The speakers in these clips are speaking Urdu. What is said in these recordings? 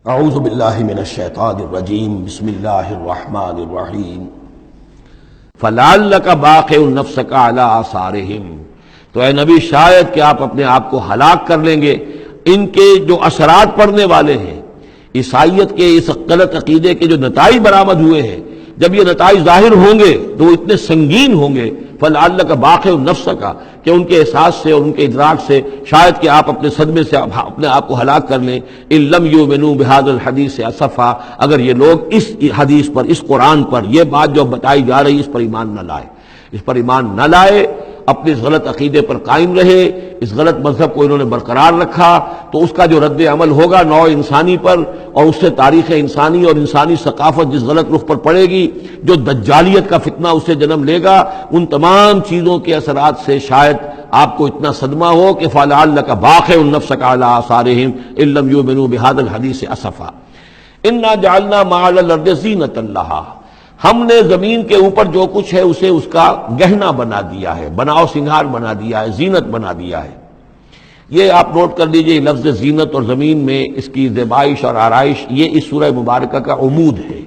اعوذ باللہ من الشیطان الرجیم بسم اللہ الرحمن الرحیم فلعلک باخع نفسک علی آثارہم، تو اے نبی شاید کہ آپ اپنے آپ کو ہلاک کر لیں گے ان کے جو اثرات پڑنے والے ہیں، عیسائیت کے اس غلط عقیدے کے جو نتائج برآمد ہوئے ہیں، جب یہ نتائج ظاہر ہوں گے تو وہ اتنے سنگین ہوں گے، فلعلک باخع نفسک، کہ ان کے احساس سے اور ان کے ادراک سے شاید کہ آپ اپنے صدمے سے اپنے آپ کو ہلاک کر لیں۔ ان لم یؤمنوا بہذا الحدیث اسفا، اگر یہ لوگ اس حدیث پر، اس قرآن پر، یہ بات جو بتائی جا رہی اس پر ایمان نہ لائے، اس پر ایمان نہ لائے، اپنے اس غلط عقیدے پر قائم رہے، اس غلط مذہب کو انہوں نے برقرار رکھا، تو اس کا جو رد عمل ہوگا نوع انسانی پر، اور اس سے تاریخ انسانی اور انسانی ثقافت جس غلط رخ پر پڑے گی، جو دجالیت کا فتنہ اسے جنم لے گا، ان تمام چیزوں کے اثرات سے شاید آپ کو اتنا صدمہ ہو کہ فلعلک باخع نفسک علی آثارہم ان لم یؤمنوا بہذا الحدیث اسفا انا جعلنا ما علی الارض زینۃ لہا، ہم نے زمین کے اوپر جو کچھ ہے اسے اس کا گہنا بنا دیا ہے، بناؤ سنگھار بنا دیا ہے، زینت بنا دیا ہے۔ یہ آپ نوٹ کر لیجئے، لفظ زینت اور زمین میں اس کی زیبائش اور آرائش، یہ اس سورہ مبارکہ کا عمود ہے،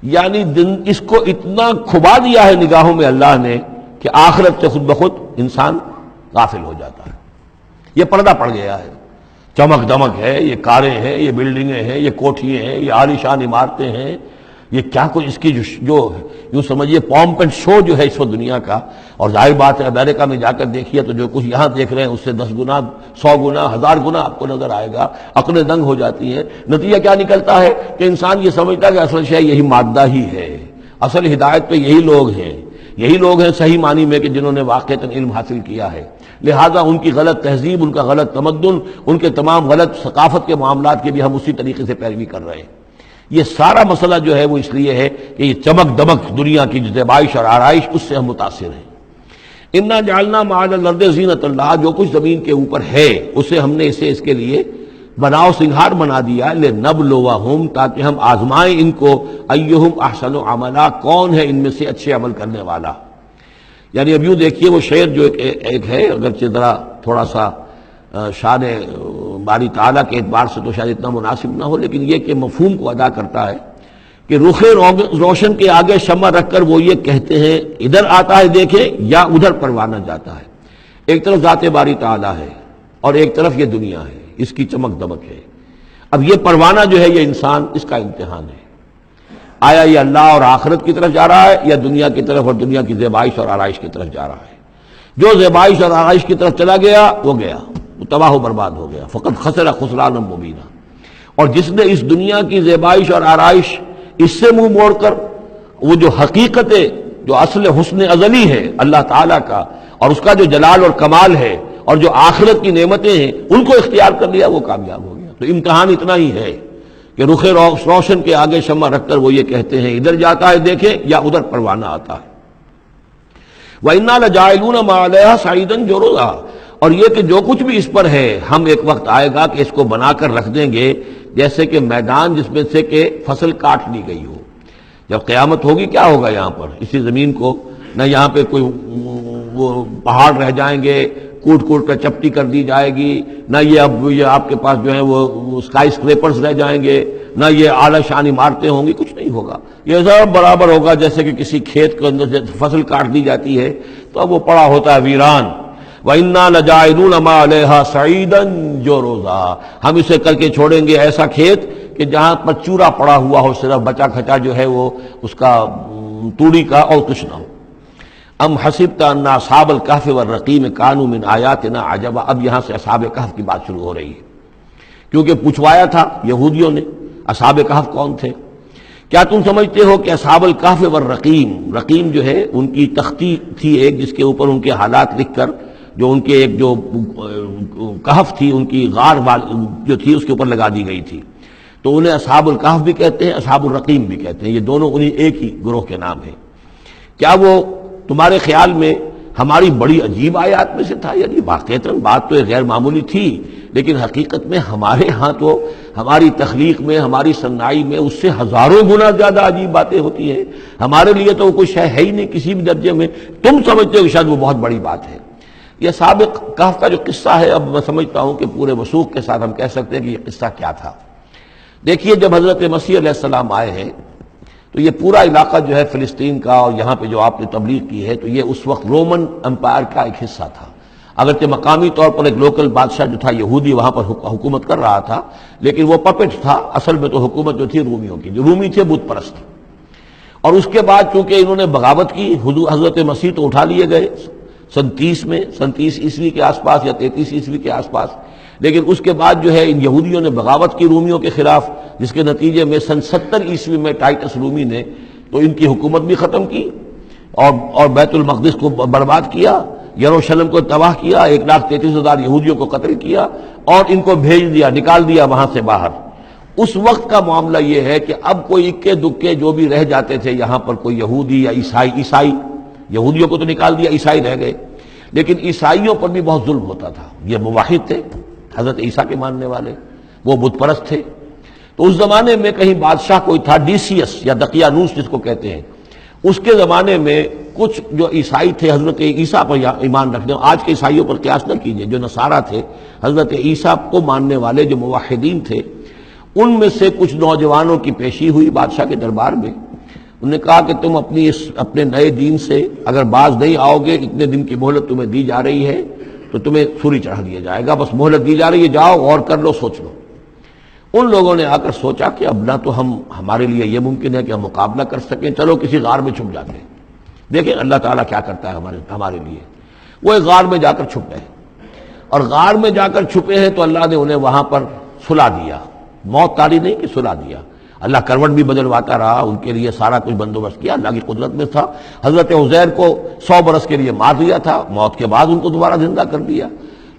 یعنی اس کو اتنا کھبا دیا ہے نگاہوں میں اللہ نے کہ آخرت سے خود بخود انسان غافل ہو جاتا ہے۔ یہ پردہ پڑ گیا ہے، چمک دمک ہے، یہ کاریں ہیں، یہ بلڈنگیں ہیں، یہ کوٹھیاں ہیں، یہ عالیشان عمارتیں ہیں، یہ کیا کچھ اس کی جو یوں سمجھیے پومپ اینڈ شو جو ہے اس وقت دنیا کا، اور ظاہر بات ہے امریکہ میں جا کر دیکھیے تو جو کچھ یہاں دیکھ رہے ہیں اس سے 10 گنا 100 گنا 1000 گنا آپ کو نظر آئے گا، عقلیں دنگ ہو جاتی ہیں۔ نتیجہ کیا نکلتا ہے کہ انسان یہ سمجھتا ہے کہ اصل شے یہی مادہ ہی ہے، اصل ہدایت پہ یہی لوگ ہیں، یہی لوگ ہیں صحیح معنی میں کہ جنہوں نے واقعتاً علم حاصل کیا ہے، لہذا ان کی غلط تہذیب، ان کا غلط تمدن، ان کے تمام غلط ثقافت کے معاملات کے بھی ہم اسی طریقے سے پیروی کر رہے ہیں۔ یہ سارا مسئلہ جو ہے وہ اس لیے ہے کہ یہ چمک دمک دنیا کی زیبائش اور آرائش، اس سے ہم متاثر ہیں۔ انا جعلنا ما علی الارض زینۃ اللہ، جو کچھ زمین کے اوپر ہے اسے ہم نے اس کے لیے بناؤ سنگھار بنا دیا، لنبلوہم، تاکہ ہم آزمائیں ان کو، ایہم احسن عملا، کون ہے ان میں سے اچھے عمل کرنے والا۔ یعنی اب یوں دیکھیے وہ شعر جو ایک ہے، اگرچہ ذرا تھوڑا سا شان باری تعالیٰ کے اعتبار سے تو شاید اتنا مناسب نہ ہو، لیکن یہ کہ مفہوم کو ادا کرتا ہے کہ رخ روشن کے آگے شمع رکھ کر وہ یہ کہتے ہیں ادھر آتا ہے دیکھیں یا ادھر پروانہ جاتا ہے۔ ایک طرف ذات باری تعالیٰ ہے اور ایک طرف یہ دنیا ہے، اس کی چمک دمک ہے۔ اب یہ پروانہ جو ہے یہ انسان، اس کا امتحان ہے، آیا یہ اللہ اور آخرت کی طرف جا رہا ہے یا دنیا کی طرف اور دنیا کی زیبائش اور آرائش کی طرف جا رہا ہے۔ جو زیبائش اور آرائش کی طرف چلا گیا وہ گیا، وہ تباہ و برباد ہو گیا، فقط خسر خسرانا مبینا۔ اور جس نے اس دنیا کی زیبائش اور آرائش اس سے منہ موڑ کر وہ جو حقیقت، جو اصل حسن ازلی ہے اللہ تعالیٰ کا، اور اس کا جو جلال اور کمال ہے، اور جو آخرت کی نعمتیں ہیں ان کو اختیار کر لیا، وہ کامیاب ہو گیا۔ تو امتحان اتنا ہی ہے کہ رخ روشن کے آگے شمع رکھ کر وہ یہ کہتے ہیں ادھر جاتا ہے دیکھیں یا ادھر پروانہ آتا ہے۔ وَإِنَّا لَجَاعِلُونَ مَا عَلَيْهَا صَعِيدًا جُرُزًا، اور یہ کہ جو کچھ بھی اس پر ہے ہم ایک وقت آئے گا کہ اس کو بنا کر رکھ دیں گے جیسے کہ میدان جس میں سے کہ فصل کاٹ لی گئی ہو۔ جب قیامت ہوگی کیا ہوگا یہاں پر، اسی زمین کو نہ یہاں پہ کوئی وہ پہاڑ رہ جائیں گے، کوٹ کوٹ کر چپٹی کر دی جائے گی، نہ یہ آپ کے پاس جو ہے وہ اسکائی اسکریپرز رہ جائیں گے، نہ یہ اعلیٰ شان عمارتیں ہوں گی، کچھ نہیں ہوگا۔ یہ سب برابر ہوگا جیسے کہ کسی کھیت کے اندر سے فصل کاٹ دی جاتی ہے تو اب وہ پڑا ہوتا ہے ویران۔ وَإِنَّا لَجَاعِلُونَ مَا عَلَيْهَا صَعِيدًا جُرُزًا، ہم اسے کر کے چھوڑیں گے ایسا کھیت کہ جہاں پر چورا پڑا ہوا ہو، صرف بچا کھچا جو ہے وہ اس کا توڑی کا، اور کچھ نہ ہو۔ ام حسبت ان اصحاب الکہف والرقیم کانوا من آیاتنا عجبا، اب یہاں سے اصحاب کہف کی بات شروع ہو رہی ہے، کیونکہ پوچھوایا تھا یہودیوں نے اصحاب کہف کون تھے۔ کیا تم سمجھتے ہو کہ اصحاب الکہف والرقیم، رقیم جو ہے ان کی تختی تھی ایک جس کے اوپر ان کے حالات لکھ کر، جو ان کے ایک جو کہف تھی ان کی غار جو تھی اس کے اوپر لگا دی گئی تھی، تو انہیں اصحاب الکہف بھی کہتے ہیں، اصحاب الرقیم بھی کہتے ہیں، یہ دونوں انہیں ایک ہی گروہ کے نام ہیں۔ کیا وہ تمہارے خیال میں ہماری بڑی عجیب آیات میں سے تھا؟ یعنی واقعتاً بات تو غیر معمولی تھی، لیکن حقیقت میں ہمارے ہاں تو ہماری تخلیق میں، ہماری صنائی میں اس سے ہزاروں گنا زیادد عجیب باتیں ہوتی ہیں۔ ہمارے لیے تو وہ کوئی شے ہے ہی نہیں کسی بھی درجے میں، تم سمجھتے ہو کہ شاید وہ بہت بڑی بات ہے۔ یہ سابق کہف کا جو قصہ ہے، اب میں سمجھتا ہوں کہ پورے وثوق کے ساتھ ہم کہہ سکتے ہیں کہ یہ قصہ کیا تھا۔ دیکھیے جب حضرت مسیح علیہ السلام آئے ہیں تو یہ پورا علاقہ جو ہے فلسطین کا اور یہاں پہ جو آپ نے تبلیغ کی ہے تو یہ اس وقت رومن امپائر کا ایک حصہ تھا. اگرچہ مقامی طور پر ایک لوکل بادشاہ جو تھا یہودی وہاں پر حکومت کر رہا تھا، لیکن وہ پپٹ تھا، اصل میں تو حکومت جو تھی رومیوں کی، جو رومی تھے بت پرست. اور اس کے بعد چونکہ انہوں نے بغاوت کی، حضرت مسیح تو اٹھا لیے گئے سن 30 عیسوی کے آس پاس یا 33 عیسوی کے آس پاس، لیکن اس کے بعد جو ہے ان یہودیوں نے بغاوت کی رومیوں کے خلاف، جس کے نتیجے میں سن 70 عیسوی میں ٹائٹس رومی نے تو ان کی حکومت بھی ختم کی اور بیت المقدس کو برباد کیا، یروشلم کو تباہ کیا، 1,33,000 یہودیوں کو قتل کیا اور ان کو بھیج دیا، نکال دیا وہاں سے باہر. اس وقت کا معاملہ یہ ہے کہ اب کوئی اکے دکے جو بھی رہ جاتے تھے یہاں پر، کوئی یہودی یا عیسائی، یہودیوں کو تو نکال دیا، عیسائی رہ گئے، لیکن عیسائیوں پر بھی بہت ظلم ہوتا تھا. یہ موحد تھے، حضرت عیسیٰ کے ماننے والے، وہ بت پرست تھے. تو اس زمانے میں کہیں بادشاہ کوئی تھا ڈیسیس یا دقیانوس جس کو کہتے ہیں، اس کے زمانے میں کچھ جو عیسائی تھے حضرت عیسیٰ پر ایمان رکھنے، آج کے عیسائیوں پر قیاس نہ کیجئے، جو نصارہ تھے حضرت عیسیٰ کو ماننے والے جو موحدین تھے، ان میں سے کچھ نوجوانوں کی پیشی ہوئی بادشاہ کے دربار میں. انہوں نے کہا کہ تم اپنے نئے دین سے اگر باز نہیں آؤ گے، اتنے دن کی مہلت تمہیں دی جا رہی ہے تو تمہیں سولی چڑھا دیا جائے گا، بس مہلت دی جا رہی ہے، جاؤ غور کر لو، سوچ لو. ان لوگوں نے آ کر سوچا کہ اب نہ تو ہمارے لیے یہ ممکن ہے کہ ہم مقابلہ کر سکیں، چلو کسی غار میں چھپ جاتے ہیں، دیکھیں اللہ تعالیٰ کیا کرتا ہے ہمارے لیے. وہ ایک غار میں جا کر چھپ گئے، اور غار میں جا کر چھپے ہیں تو اللہ نے انہیں وہاں پر سلا دیا، موت تاری نہیں کہ سلا دیا. اللہ کروٹ بھی بدلواتا رہا، ان کے لیے سارا کچھ بندوبست کیا، اللہ کی قدرت میں تھا. حضرت عزیر کو 100 برس کے لیے مار دیا تھا، موت کے بعد ان کو دوبارہ زندہ کر دیا.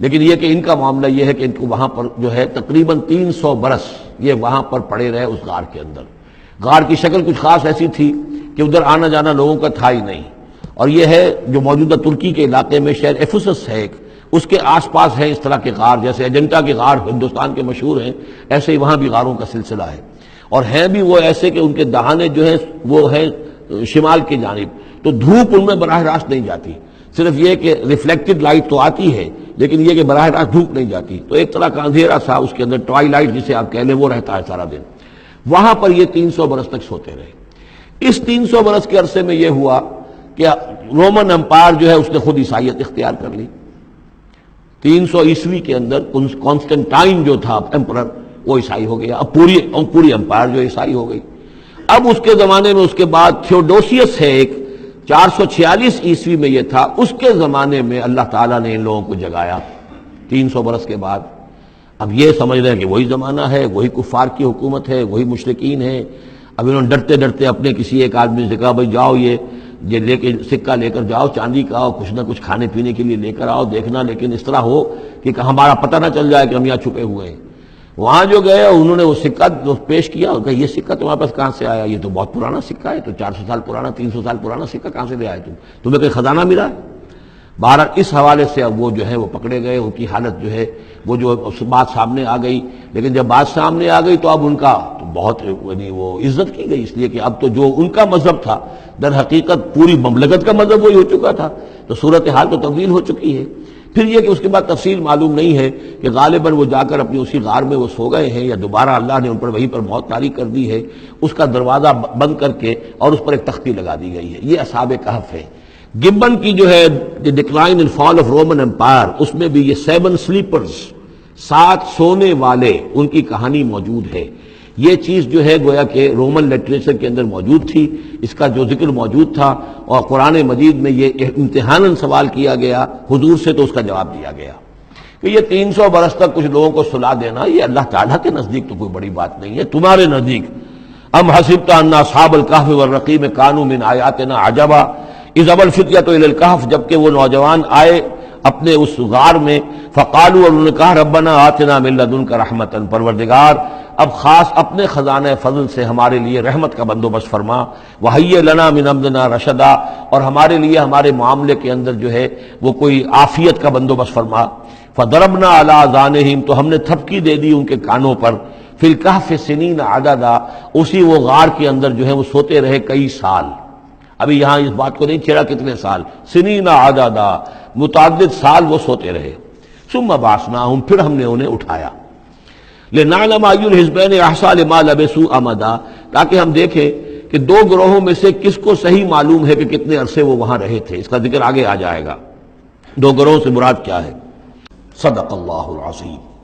لیکن یہ کہ ان کا معاملہ یہ ہے کہ ان کو وہاں پر جو ہے تقریباً 300 برس یہ وہاں پر پڑے رہے اس غار کے اندر. غار کی شکل کچھ خاص ایسی تھی کہ ادھر آنا جانا لوگوں کا تھا ہی نہیں. اور یہ ہے جو موجودہ ترکی کے علاقے میں شہر ایفسس ہے ایک، اس کے آس پاس ہیں اس طرح کے غار، جیسے اجنٹا کے غار ہندوستان کے مشہور ہیں، ایسے ہی وہاں بھی غاروں کا سلسلہ ہے. اور ہیں بھی وہ ایسے کہ ان کے دہانے جو ہیں وہ ہے شمال کی جانب، تو دھوپ ان میں براہ راست نہیں جاتی، صرف یہ کہ ریفلیکٹڈ لائٹ تو آتی ہے لیکن یہ کہ براہ راست دھوپ نہیں جاتی. تو ایک طرح کا اندھیرا سا اس کے اندر، ٹوائی لائٹ جسے آپ کہہ لیں، وہ رہتا ہے سارا دن. وہاں پر یہ 300 برس تک سوتے رہے. اس 300 برس کے عرصے میں یہ ہوا کہ رومن امپائر جو ہے اس نے خود عیسائیت اختیار کر لی. 300 عیسوی کے اندر کانسٹنٹائن جو تھا ایمپرر، وہ عیسائی ہو گیا. اب پوری امپائر جو عیسائی ہو گئی. اب اس کے زمانے میں اس کے بعد تھیوڈوسیس ہے ایک، 446 عیسوی میں یہ تھا، اس کے زمانے میں اللہ تعالیٰ نے ان لوگوں کو جگایا 300 برس کے بعد. اب یہ سمجھ رہے ہیں کہ وہی زمانہ ہے، وہی کفار کی حکومت ہے، وہی مشرکین ہیں. اب انہوں نے ڈرتے ڈرتے اپنے کسی ایک آدمی سے کہا بھائی جاؤ یہ لے کے سکہ لے کر جاؤ، چاندی کا، اور کچھ نہ کچھ کھانے پینے کے لیے لے کر آؤ، دیکھنا لیکن اس طرح ہو کہ ہمارا پتہ نہ چل جائے کہ ہم یہاں چھپے ہوئے ہیں. وہاں جو گئے انہوں نے وہ سکہ پیش کیا، کہ یہ سکہ تمہارے پاس کہاں سے آیا؟ یہ تو بہت پرانا سکہ ہے، تو 400 سال پرانا، 300 سال پرانا سکہ کہاں سے لے آئے تمہیں کوئی خزانہ ملا ہے؟ بہرحال اس حوالے سے اب وہ جو ہے وہ پکڑے گئے. ان کی حالت جو ہے وہ جو بات سامنے آ گئی، لیکن جب بات سامنے آ گئی تو اب ان کا تو بہت یعنی وہ عزت کی گئی، اس لیے کہ اب تو جو ان کا مذہب تھا در حقیقت پوری مملکت کا مذہب وہی ہو چکا تھا، تو صورتحال تو تبدیل ہو چکی ہے. پھر یہ کہ اس کے بعد تفصیل معلوم نہیں ہے کہ غالباً وہ جا کر اپنی اسی غار میں وہ سو گئے ہیں، یا دوبارہ اللہ نے ان پر وہیں پر موت طاری کر دی ہے، اس کا دروازہ بند کر کے اور اس پر ایک تختی لگا دی گئی ہے. یہ اصحاب کہف ہے. گبن کی جو ہے decline and fall of Roman empire, اس میں بھی یہ 7 سلیپرز، 7 سونے والے، ان کی کہانی موجود ہے. یہ چیز جو ہے گویا کہ رومن لٹریچر کے اندر موجود تھی، اس کا جو ذکر موجود تھا، اور قرآن مجید میں یہ امتحاناً سوال کیا گیا حضور سے، تو اس کا جواب دیا گیا کہ یہ 300 برس تک کچھ لوگوں کو سلا دینا یہ اللہ تعالیٰ کے نزدیک تو کوئی بڑی بات نہیں ہے، تمہارے نزدیک. ام حسبت ان اصحاب الکہف والرقیم کانوا من آیاتنا عجبا اذ ابى الفتية الى الكهف، جبکہ وہ نوجوان آئے اپنے اس غار میں، فقالوا، اور انہوں نے کہا ربنا آتنا من لدنک رحمتا، پروردگار اب خاص اپنے خزانہ فضل سے ہمارے لیے رحمت کا بندوبست فرما، وہیئ لنا من امرنا رشدا، اور ہمارے لیے ہمارے معاملے کے اندر جو ہے وہ کوئی عافیت کا بندوبست فرما. فضربنا علی آذانہم، تو ہم نے تھپکی دے دی ان کے کانوں پر، فی الکہف سنین عددا، اسی وہ غار کے اندر جو ہے وہ سوتے رہے کئی سال. ابھی یہاں اس بات کو نہیں چھیڑا کتنے سال، سنین عددا، متعدد سال وہ سوتے رہے. ثم بعثناہم، پھر ہم نے انہیں اٹھایا. لنعلم ای الحزبین احصیٰ لما لبثوا امدا، تاکہ ہم دیکھیں کہ دو گروہوں میں سے کس کو صحیح معلوم ہے کہ کتنے عرصے وہ وہاں رہے تھے۔ اس کا ذکر آگے آ جائے گا، دو گروہوں سے مراد کیا ہے۔ صدق اللہ العظیم۔